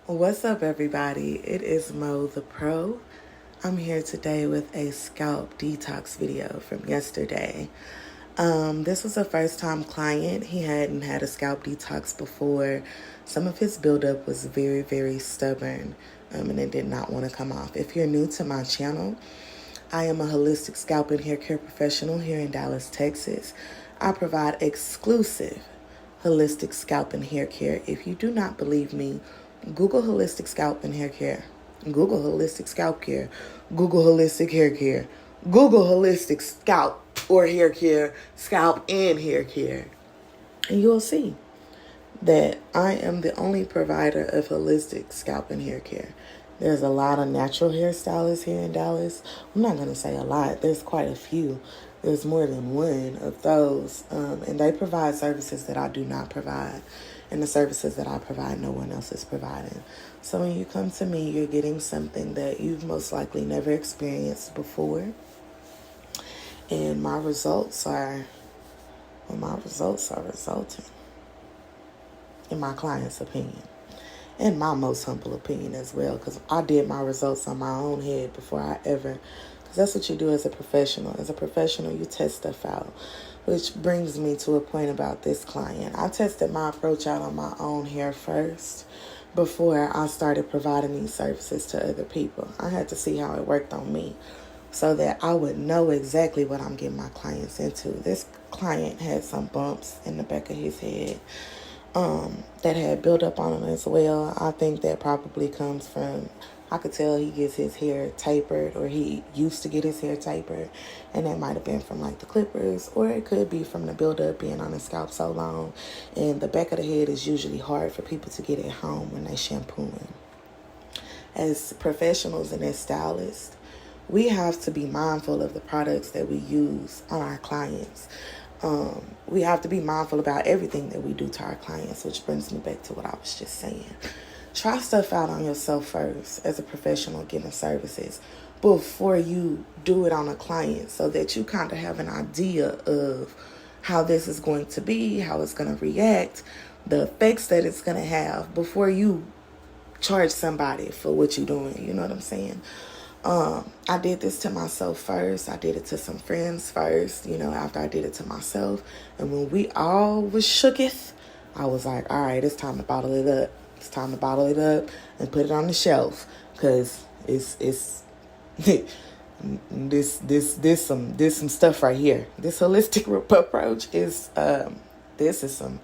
What's up, everybody? It is MoeThePro. I'm here today with a scalp detox video from yesterday. This was a first-time client. He hadn't had a scalp detox before. Some of his buildup was very, very stubborn, and it did not want to come off. If you're new to my channel, I am a holistic scalp and hair care professional here in Dallas, Texas. I provide exclusive holistic scalp and hair care. If you do not believe me, Google holistic scalp and hair care. Google holistic scalp care. Google holistic hair care. Google holistic scalp or hair care, scalp and hair care. And you'll see that I am the only provider of holistic scalp and hair care. There's a lot of natural hairstylists here in Dallas. I'm not going to say a lot. There's quite a few. There's more than one of those. And they provide services that I do not provide. And the services that I provide, no one else is providing. So when you come to me, you're getting something that you've most likely never experienced before. And my results are resulting, in my client's opinion. In my most humble opinion as well, because I did my results on my own head before I ever, because that's what you do as a professional. As a professional, you test stuff out, which brings me to a point about this client. I tested my approach out on my own hair first before I started providing these services to other people. I had to see how it worked on me so that I would know exactly what I'm getting my clients into. This client had some bumps in the back of his head that had built up on him as well. I think that probably comes from, I could tell he gets his hair tapered, or he used to get his hair tapered, and that might have been from like the clippers, or it could be from the buildup being on his scalp so long. And the back of the head is usually hard for people to get at home when they shampooing. As professionals and as stylists, we have to be mindful of the products that we use on our clients. We have to be mindful about everything that we do to our clients, which brings me back to what I was just saying. Try stuff out on yourself first as a professional giving services before you do it on a client, so that you kind of have an idea of how this is going to be, how it's going to react, the effects that it's going to have before you charge somebody for what you're doing. You know what I'm saying? I did this to myself first. I did it to some friends first, after I did it to myself. And when we all was shooketh, I was like, all right, it's time to bottle it up. It's time to bottle it up and put it on the shelf, because it's this some stuff right here. This holistic approach is this is some,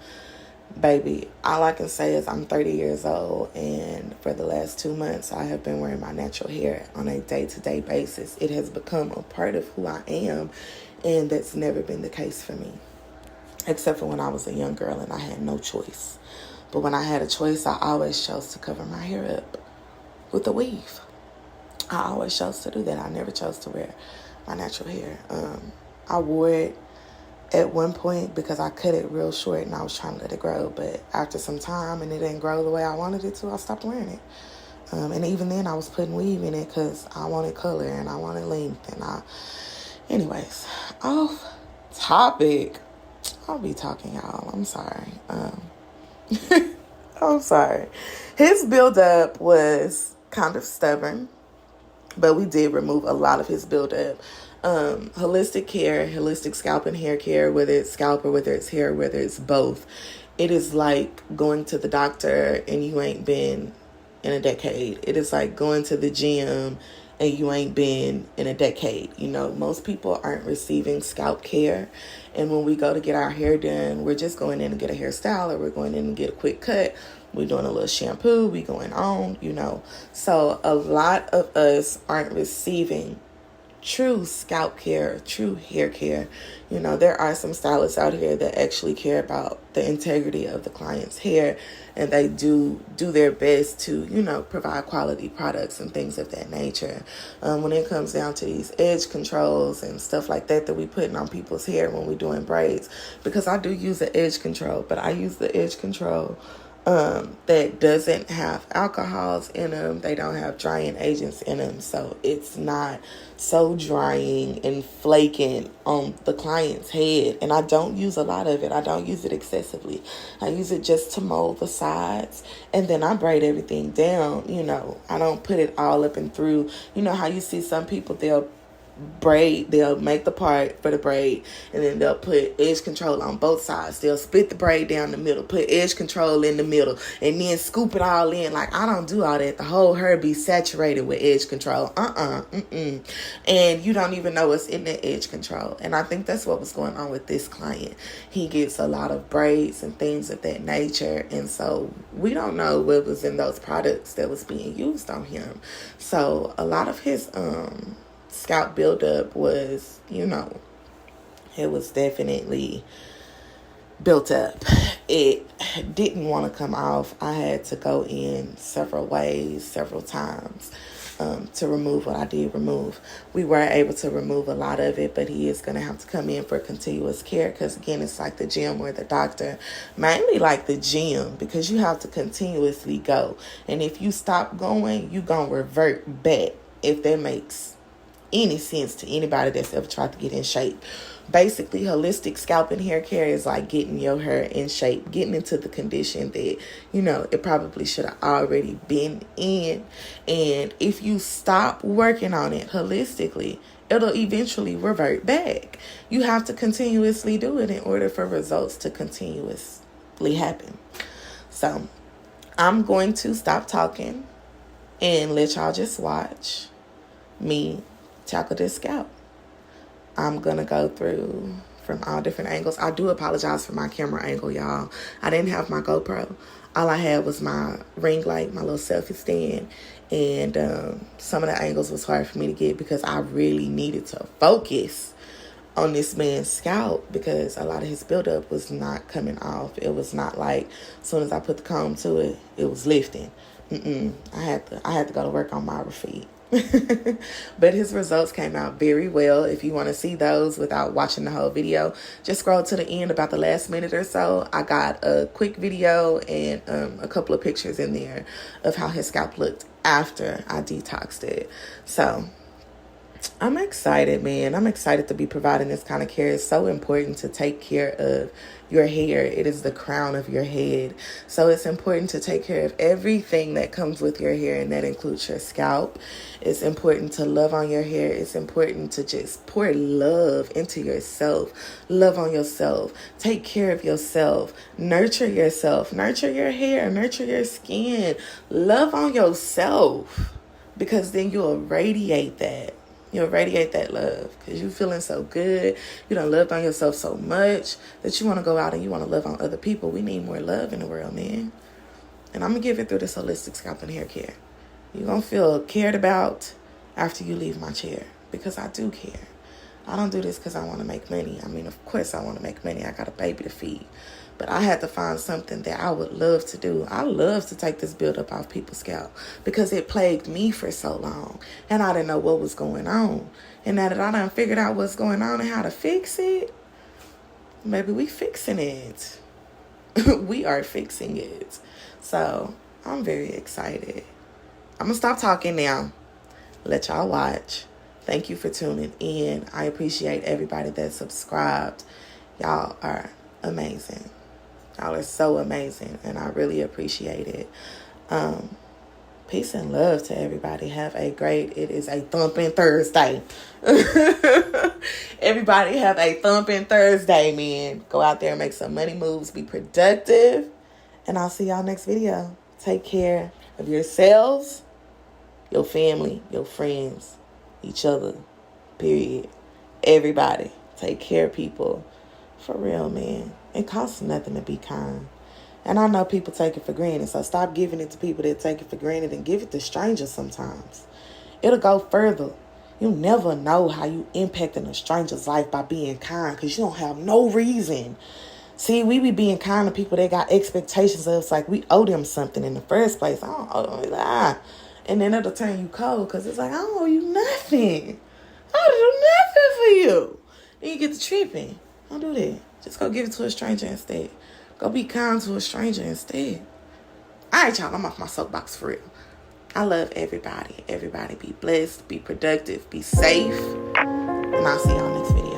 baby. All I can say is I'm 30 years old, and for the last 2 months I have been wearing my natural hair on a day-to-day basis. It has become a part of who I am, and that's never been the case for me, except for when I was a young girl and I had no choice. But when I had a choice, I always chose to cover my hair up with a weave. I always chose to do that. I never chose to wear my natural hair. I wore it at one point because I cut it real short and I was trying to let it grow. But after some time and it didn't grow the way I wanted it to, I stopped wearing it. And even then I was putting weave in it because I wanted color and I wanted length. Anyways, off topic. I'll be talking, y'all. I'm sorry. I'm sorry. His buildup was kind of stubborn, but we did remove a lot of his buildup. Holistic care, holistic scalp and hair care, whether it's scalp or whether it's hair, whether it's both, it is like going to the doctor and you ain't been in a decade. It is like going to the gym and you ain't been in a decade. Most people aren't receiving scalp care. And when we go to get our hair done, we're just going in to get a hairstyle, or we're going in to get a quick cut. We're doing a little shampoo. We going on, So a lot of us aren't receiving true scalp care, true hair care. There are some stylists out here that actually care about the integrity of the client's hair, and they do their best to, provide quality products and things of that nature. When it comes down to these edge controls and stuff like that we putting on people's hair when we're doing braids, because I do use the edge control, but I use the edge control that doesn't have alcohols in them. They don't have drying agents in them. So it's not so drying and flaking on the client's head. And I don't use a lot of it. I don't use it excessively. I use it just to mold the sides. And then I braid everything down. You know, I don't put it all up and through. You know how you see some people, they'll make the part for the braid, and then they'll put edge control on both sides. They'll split the braid down the middle, put edge control in the middle, and then scoop it all in. Like, I don't do all that. The whole hair be saturated with edge control. And you don't even know what's in the edge control. And I think that's what was going on with this client. He gets a lot of braids and things of that nature, and so we don't know what was in those products that was being used on him. So a lot of his scalp buildup was, you know, it was definitely built up. It didn't want to come off. I had to go in several ways, several times, to remove what I did remove. We were able to remove a lot of it, but he is going to have to come in for continuous care, because again, it's like the gym or the doctor, mainly like the gym, because you have to continuously go. And if you stop going, you're going to revert back, if that makes any sense to anybody that's ever tried to get in shape. Basically, holistic scalp and hair care is like getting your hair in shape, getting into the condition that, you know, it probably should have already been in. And if you stop working on it holistically, it'll eventually revert back. You have to continuously do it in order for results to continuously happen. So I'm going to stop talking and let y'all just watch me tackle this scalp. I'm going to go through from all different angles. I do apologize for my camera angle, y'all. I didn't have my GoPro. All I had was my ring light, my little selfie stand. And some of the angles was hard for me to get, because I really needed to focus on this man's scalp, because a lot of his buildup was not coming off. It was not like as soon as I put the comb to it, it was lifting. I had to go to work on my feet. But his results came out very well. If you want to see those without watching the whole video, just scroll to the end about the last minute or so. I got a quick video and a couple of pictures in there of how his scalp looked after I detoxed it. So I'm excited, man. I'm excited to be providing this kind of care. It's so important to take care of your hair. It is the crown of your head. So it's important to take care of everything that comes with your hair, and that includes your scalp. It's important to love on your hair. It's important to just pour love into yourself. Love on yourself. Take care of yourself. Nurture yourself. Nurture your hair. Nurture your skin. Love on yourself, because then you'll radiate that. You'll radiate that love, because you're feeling so good. You done loved on yourself so much that you want to go out and you want to love on other people. We need more love in the world, man. And I'm going to give it through this holistic scalp and hair care. You're going to feel cared about after you leave my chair, because I do care. I don't do this because I want to make money. I mean, of course I want to make money. I got a baby to feed. But I had to find something that I would love to do. I love to take this buildup off people's scalp, because it plagued me for so long. And I didn't know what was going on. And now that I done figured out what's going on and how to fix it, maybe we fixing it. We are fixing it. So I'm very excited. I'm going to stop talking now. Let y'all watch. Thank you for tuning in. I appreciate everybody that subscribed. Y'all are amazing. Y'all are so amazing, and I really appreciate it. Peace and love to everybody. Have a great, it is a thumping Thursday. Everybody have a thumping Thursday, man. Go out there and make some money moves. Be productive. And I'll see y'all next video. Take care of yourselves, your family, your friends, each other, period. Everybody. Take care of people. For real, man. It costs nothing to be kind. And I know people take it for granted, so stop giving it to people that take it for granted and give it to strangers sometimes. It'll go further. You'll never know how you impacting a stranger's life by being kind, because you don't have no reason. See, we be being kind to people that got expectations of us, like we owe them something in the first place. I don't owe them. And then it'll turn you cold, because it's like, I don't owe you nothing. I don't do nothing for you. Then you get to tripping. Don't do that. Just go give it to a stranger instead. Go be kind to a stranger instead. All right, y'all, I'm off my soapbox for real. I love everybody. Everybody be blessed, be productive, be safe. And I'll see y'all next video.